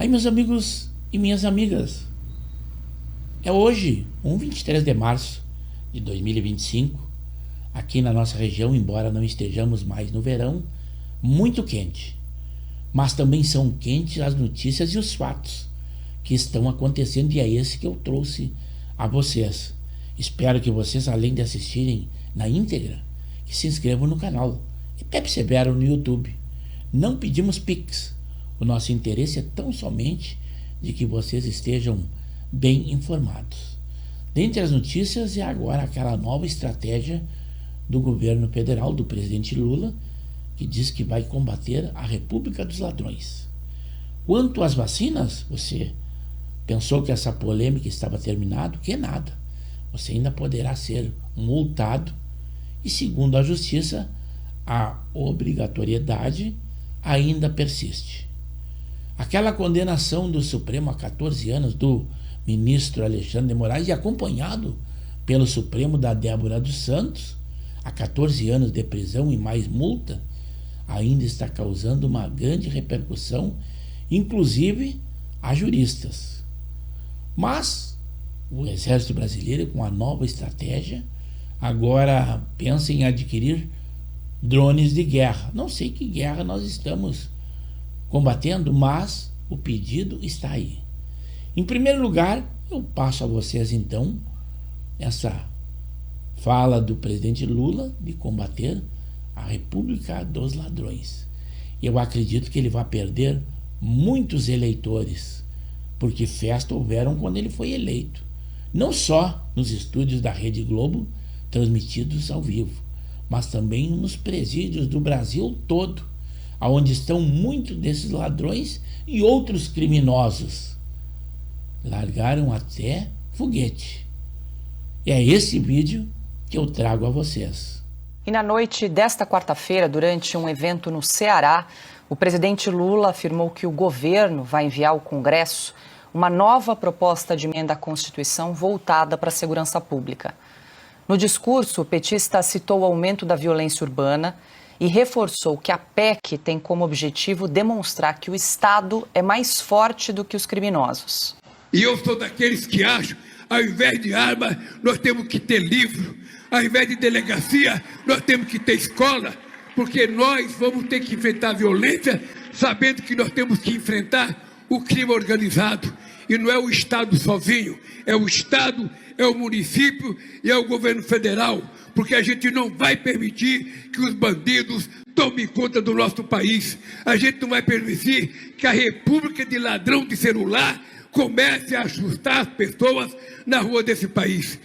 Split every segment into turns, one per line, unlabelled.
Aí, meus amigos e minhas amigas, é hoje, 23 de março de 2025, aqui na nossa região, embora não estejamos mais no verão, muito quente. Mas também são quentes as notícias e os fatos que estão acontecendo, e é esse que eu trouxe a vocês. Espero que vocês, além de assistirem na íntegra, que se inscrevam no canal e Pepe Severo no YouTube. Não pedimos Pix. O nosso interesse é tão somente de que vocês estejam bem informados. Dentre as notícias é agora aquela nova estratégia do governo federal, do presidente Lula, que diz que vai combater a República dos Ladrões. Quanto às vacinas, você pensou que essa polêmica estava terminada? Que nada. Você ainda poderá ser multado e, segundo a Justiça, a obrigatoriedade ainda persiste. Aquela condenação do Supremo a 14 anos do ministro Alexandre de Moraes e acompanhado pelo Supremo da Débora dos Santos a 14 anos de prisão e mais multa ainda está causando uma grande repercussão, inclusive a juristas. Mas o Exército Brasileiro, com a nova estratégia, agora pensa em adquirir drones de guerra. Não sei que guerra nós estamos combatendo, mas o pedido está aí. Em primeiro lugar, eu passo a vocês então essa fala do presidente Lula de combater a República dos Ladrões. Eu acredito que ele vai perder muitos eleitores, porque festa houveram quando ele foi eleito. Não só nos estúdios da Rede Globo, transmitidos ao vivo, mas também nos presídios do Brasil todo, onde estão muitos desses ladrões e outros criminosos. Largaram até foguete. É esse vídeo que eu trago a vocês.
E na noite desta quarta-feira, durante um evento no Ceará, o presidente Lula afirmou que o governo vai enviar ao Congresso uma nova proposta de emenda à Constituição voltada para a segurança pública. No discurso, o petista citou o aumento da violência urbana e reforçou que a PEC tem como objetivo demonstrar que o Estado é mais forte do que os criminosos.
E eu sou daqueles que acham, ao invés de arma, nós temos que ter livro. Ao invés de delegacia, nós temos que ter escola, porque nós vamos ter que enfrentar a violência, sabendo que nós temos que enfrentar o crime organizado. E não é o Estado sozinho, é o Estado, é o município e é o governo federal, porque a gente não vai permitir que os bandidos tomem conta do nosso país. A gente não vai permitir que a República de Ladrão de Celular comece a assustar as pessoas na rua desse país.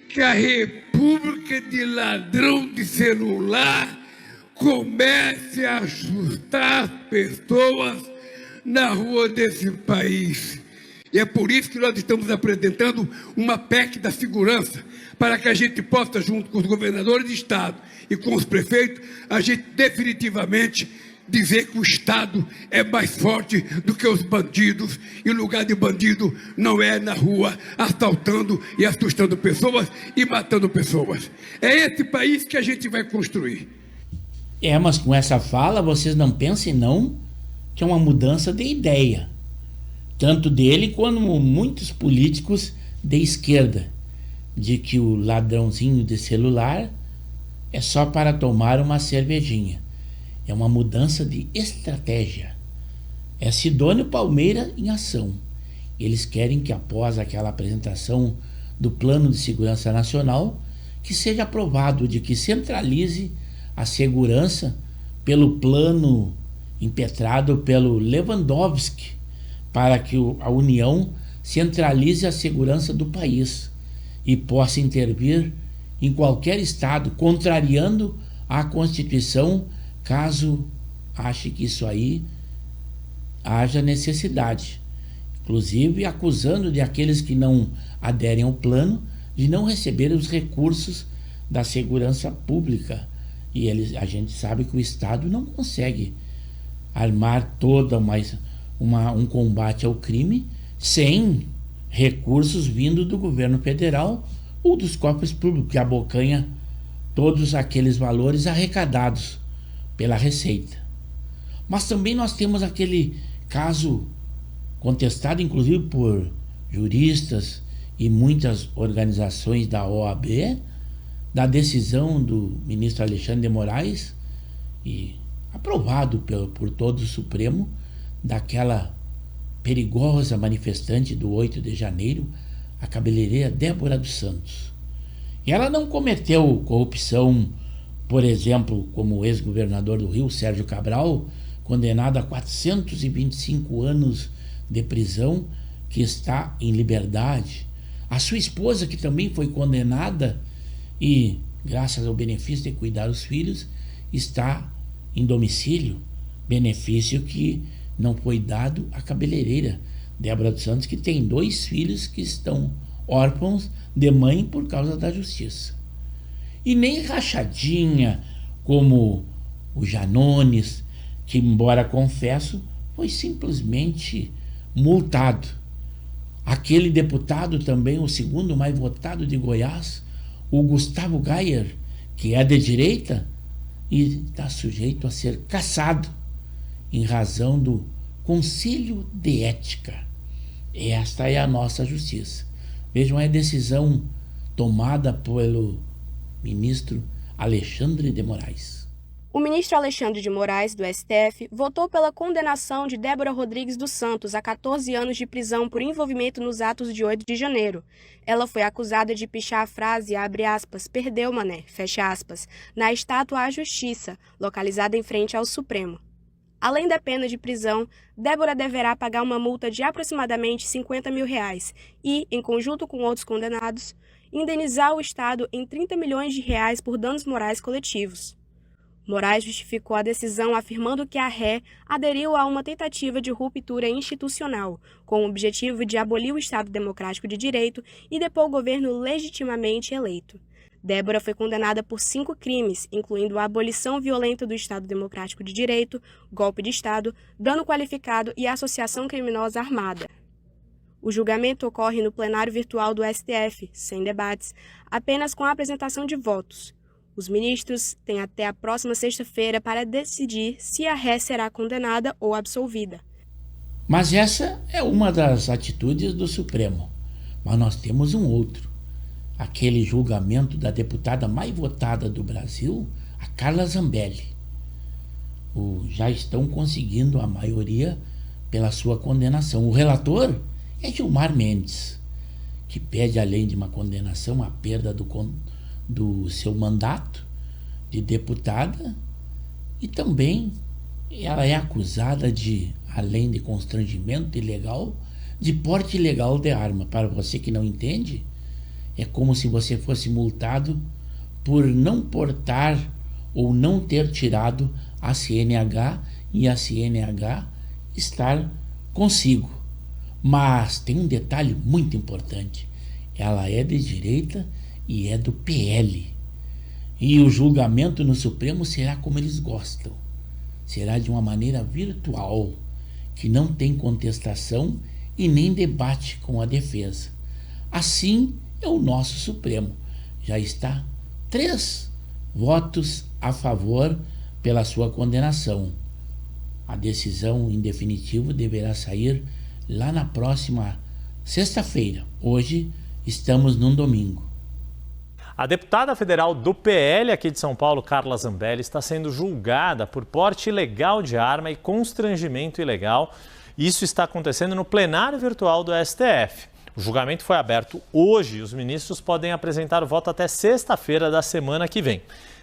Que a República de Ladrão de Celular comece a assustar as pessoas na rua desse país. E é por isso que nós estamos apresentando uma PEC da segurança, para que a gente possa, junto com os governadores de estado e com os prefeitos, a gente definitivamente dizer que o Estado é mais forte do que os bandidos, e o lugar de bandido não é na rua assaltando e assustando pessoas e matando pessoas. É esse país que a gente vai construir.
Mas com essa fala vocês não pensem não que é uma mudança de ideia, tanto dele quanto muitos políticos de esquerda, de que o ladrãozinho de celular é só para tomar uma cervejinha. É uma mudança de estratégia. É Sidônio Palmeira em ação. Eles querem que, após aquela apresentação do Plano de Segurança Nacional, que seja aprovado de que centralize a segurança pelo plano impetrado pelo Lewandowski, para que a União centralize a segurança do país e possa intervir em qualquer estado, contrariando a Constituição, caso ache que isso aí haja necessidade, inclusive acusando de aqueles que não aderem ao plano de não receber os recursos da segurança pública. E a gente sabe que o Estado não consegue armar toda um combate ao crime sem recursos vindo do governo federal ou dos cofres públicos, que abocanha todos aqueles valores arrecadados pela Receita. Mas também nós temos aquele caso contestado inclusive por juristas e muitas organizações da OAB, da decisão do ministro Alexandre de Moraes e aprovado por todo o Supremo, daquela perigosa manifestante do 8 de janeiro, a cabeleireira Débora dos Santos. E ela não cometeu corrupção, por exemplo, como o ex-governador do Rio, Sérgio Cabral, condenado a 425 anos de prisão, que está em liberdade. A sua esposa, que também foi condenada e, graças ao benefício de cuidar dos filhos, está em domicílio, benefício que não foi dado à cabeleireira Débora dos Santos, que tem 2 filhos que estão órfãos de mãe por causa da justiça. E nem rachadinha como o Janones, que, embora confesso, foi simplesmente multado. Aquele deputado também, o segundo mais votado de Goiás, o Gustavo Gayer, que é de direita e está sujeito a ser cassado em razão do Conselho de Ética. Esta é a nossa justiça. Vejam a decisão tomada pelo ministro Alexandre de Moraes.
O ministro Alexandre de Moraes, do STF, votou pela condenação de Débora Rodrigues dos Santos a 14 anos de prisão por envolvimento nos atos de 8 de janeiro. Ela foi acusada de pichar a frase, abre aspas, perdeu mané, fecha aspas, na estátua à Justiça, localizada em frente ao Supremo. Além da pena de prisão, Débora deverá pagar uma multa de aproximadamente R$50 mil e, em conjunto com outros condenados, indenizar o Estado em R$30 milhões por danos morais coletivos. Moraes justificou a decisão afirmando que a ré aderiu a uma tentativa de ruptura institucional, com o objetivo de abolir o Estado Democrático de Direito e depor o governo legitimamente eleito. Débora foi condenada por 5 crimes, incluindo a abolição violenta do Estado Democrático de Direito, golpe de Estado, dano qualificado e associação criminosa armada. O julgamento ocorre no plenário virtual do STF, sem debates, apenas com a apresentação de votos. Os ministros têm até a próxima sexta-feira para decidir se a ré será condenada ou absolvida.
Mas essa é uma das atitudes do Supremo. Mas nós temos um outro. Aquele julgamento da deputada mais votada do Brasil, a Carla Zambelli. Já estão conseguindo a maioria pela sua condenação. O relator é Gilmar Mendes, que pede, além de uma condenação, a perda do seu mandato de deputada, e também ela é acusada de, além de constrangimento ilegal, de porte ilegal de arma. Para você que não entende, é como se você fosse multado por não portar ou não ter tirado a CNH e a CNH estar consigo. Mas tem um detalhe muito importante: ela é de direita e é do PL. E o julgamento no Supremo será como eles gostam. Será de uma maneira virtual, que não tem contestação e nem debate com a defesa. Assim é o nosso Supremo. Já está 3 votos a favor pela sua condenação. A decisão em definitivo deverá sair lá na próxima sexta-feira. Hoje estamos num domingo.
A deputada federal do PL aqui de São Paulo, Carla Zambelli, está sendo julgada por porte ilegal de arma e constrangimento ilegal. Isso está acontecendo no plenário virtual do STF. O julgamento foi aberto hoje e os ministros podem apresentar o voto até sexta-feira da semana que vem.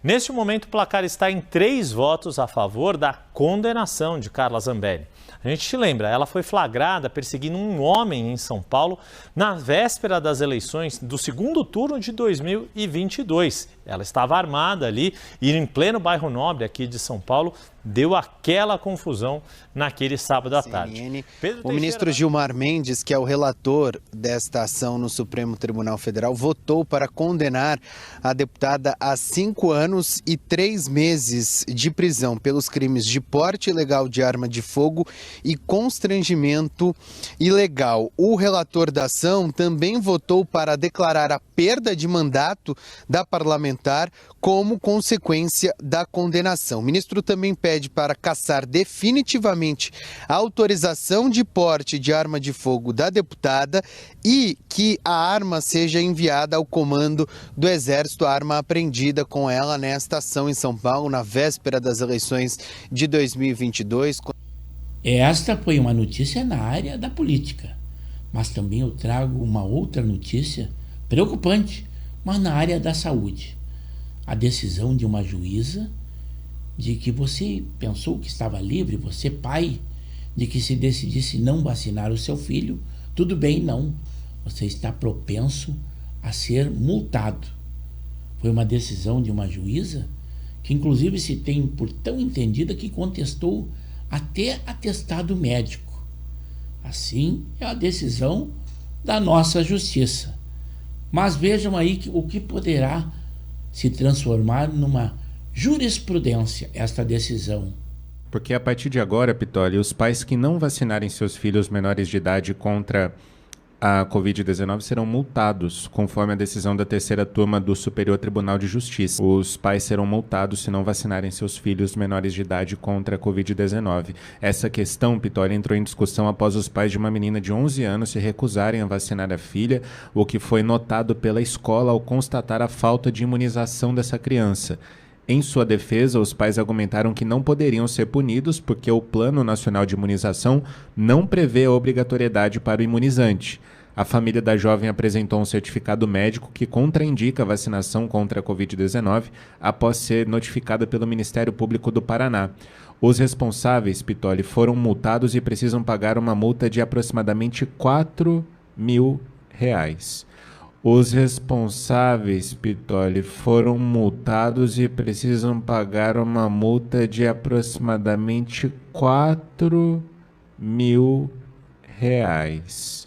Neste momento, o placar está em 3 votos a favor da condenação de Carla Zambelli. A gente te lembra, ela foi flagrada perseguindo um homem em São Paulo na véspera das eleições do segundo turno de 2022. Ela estava armada ali e em pleno bairro Nobre aqui de São Paulo deu aquela confusão naquele sábado à tarde.
O ministro Gilmar Mendes, que é o relator desta ação no Supremo Tribunal Federal, votou para condenar a deputada a 5 anos e 3 meses de prisão pelos crimes de porte ilegal de arma de fogo e constrangimento ilegal. O relator da ação também votou para declarar a perda de mandato da parlamentar como consequência da condenação. O ministro também pede pede para cassar definitivamente a autorização de porte de arma de fogo da deputada e que a arma seja enviada ao comando do Exército, a arma apreendida com ela nesta ação em São Paulo, na véspera das eleições de 2022.
Esta foi uma notícia na área da política, mas também eu trago uma outra notícia preocupante, mas na área da saúde. A decisão de uma juíza de que você pensou que estava livre, você pai, de que se decidisse não vacinar o seu filho, tudo bem, não. Você está propenso a ser multado. Foi uma decisão de uma juíza que inclusive se tem por tão entendida que contestou até atestado médico. Assim é a decisão da nossa justiça. Mas vejam aí o que poderá se transformar numa jurisprudência esta decisão.
Porque a partir de agora, Pitoli, os pais que não vacinarem seus filhos menores de idade contra a Covid-19 serão multados, conforme a decisão da terceira turma do Superior Tribunal de Justiça. Os pais serão multados se não vacinarem seus filhos menores de idade contra a Covid-19. Essa questão, Pitoli, entrou em discussão após os pais de uma menina de 11 anos se recusarem a vacinar a filha, o que foi notado pela escola ao constatar a falta de imunização dessa criança. Em sua defesa, os pais argumentaram que não poderiam ser punidos porque o Plano Nacional de Imunização não prevê a obrigatoriedade para o imunizante. A família da jovem apresentou um certificado médico que contraindica a vacinação contra a Covid-19 após ser notificada pelo Ministério Público do Paraná. Os responsáveis, Pitoli, foram multados e precisam pagar uma multa de aproximadamente R$4.000. Os responsáveis, Pitoli, foram multados e precisam pagar uma multa de aproximadamente R$4.000.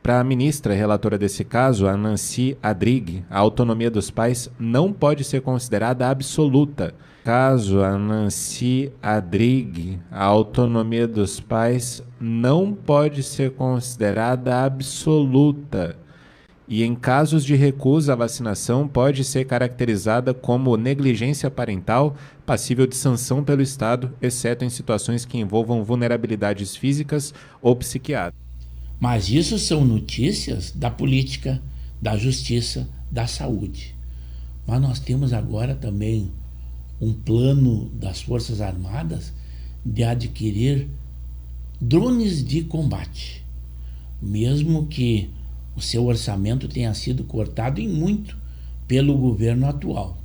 Para a ministra relatora desse caso, a Nancy Adrighi, a autonomia dos pais não pode ser considerada absoluta. Caso a Nancy Adrighi, a autonomia dos pais não pode ser considerada absoluta. E em casos de recusa à vacinação pode ser caracterizada como negligência parental, passível de sanção pelo Estado, exceto em situações que envolvam vulnerabilidades físicas ou psiquiátricas.
Mas isso são notícias da política, da justiça, da saúde. Mas nós temos agora também um plano das Forças Armadas de adquirir drones de combate, mesmo que o seu orçamento tenha sido cortado em muito pelo governo atual.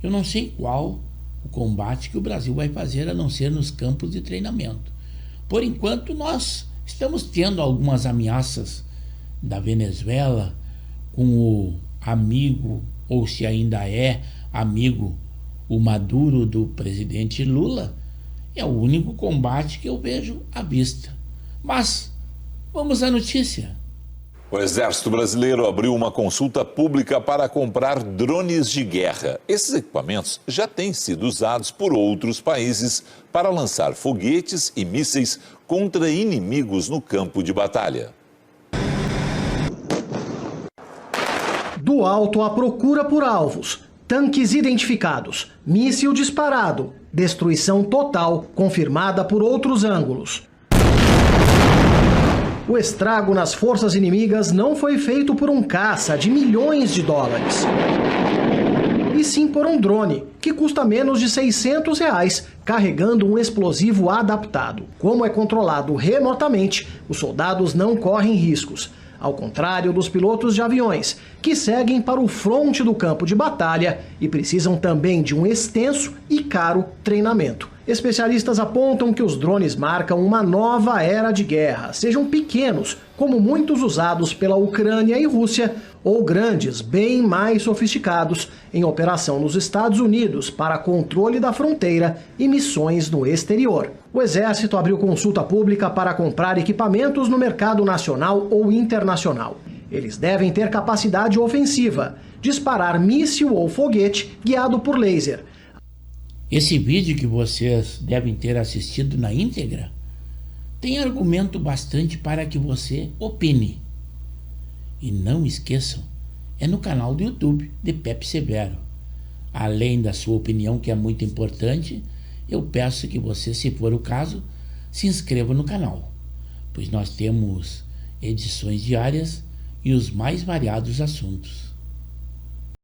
Eu não sei qual o combate que o Brasil vai fazer, a não ser nos campos de treinamento. Por enquanto, nós estamos tendo algumas ameaças da Venezuela com o amigo, ou se ainda é amigo, o Maduro do presidente Lula. É o único combate que eu vejo à vista. Mas vamos à notícia.
O Exército Brasileiro abriu uma consulta pública para comprar drones de guerra. Esses equipamentos já têm sido usados por outros países para lançar foguetes e mísseis contra inimigos no campo de batalha.
Do alto à procura por alvos, tanques identificados, míssil disparado, destruição total confirmada por outros ângulos. O estrago nas forças inimigas não foi feito por um caça de milhões de dólares, e sim por um drone, que custa menos de R$600, carregando um explosivo adaptado. Como é controlado remotamente, os soldados não correm riscos, ao contrário dos pilotos de aviões, que seguem para o fronte do campo de batalha e precisam também de um extenso e caro treinamento. Especialistas apontam que os drones marcam uma nova era de guerra, sejam pequenos, como muitos usados pela Ucrânia e Rússia, ou grandes, bem mais sofisticados, em operação nos Estados Unidos para controle da fronteira e missões no exterior. O Exército abriu consulta pública para comprar equipamentos no mercado nacional ou internacional. Eles devem ter capacidade ofensiva, disparar míssil ou foguete guiado por laser.
Esse vídeo que vocês devem ter assistido na íntegra tem argumento bastante para que você opine. E não esqueçam, é no canal do YouTube de Pepe Severo. Além da sua opinião, que é muito importante, eu peço que você, se for o caso, se inscreva no canal, pois nós temos edições diárias e os mais variados assuntos.